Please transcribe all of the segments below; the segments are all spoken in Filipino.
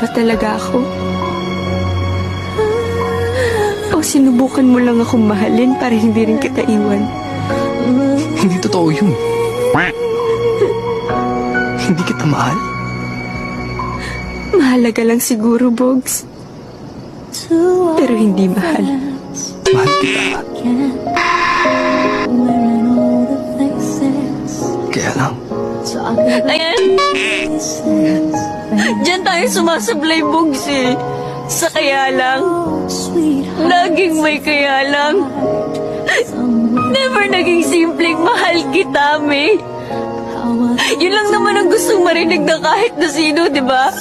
ba talaga ako? O sinubukan mo lang akong mahalin para hindi rin kita iwan? Hindi totoo yun. Hindi kita mahal. Mahalaga lang siguro, Bogs. Pero hindi mahal. Mahal kita. Kaya lang, Ayan! Diyan tayo sumasablay, Bogs eh. Sa kaya lang. Laging may kaya lang. Never naging simpleng mahal kita, May. Yun lang naman ang gustong marinig ng kahit na sino, di ba?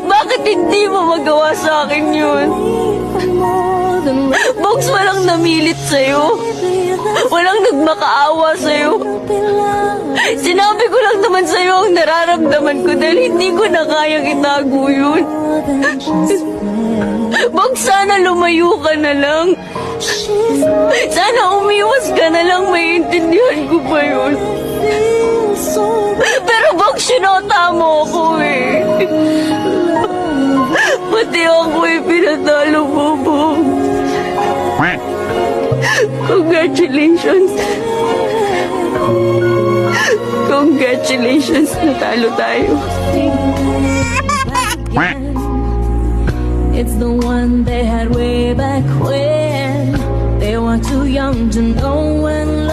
Bakit hindi mo magawa sa akin yun? Bogs, walang namilit sa'yo. Walang nagmakaawa sa'yo. Sinabi ko lang naman sa'yo ang nararamdaman ko dahil hindi ko na kayang itago yun. Bogs, sana lumayo ka na lang. Sana umiwas ka na lang, maiintindihan ko pa yun. Pero Bogs, sinota mo ako eh. Pati ako eh, pinatalo mo, Bogs. Congratulations. Congratulations, natalo tayo. It's the one they had way back when they were too young to know when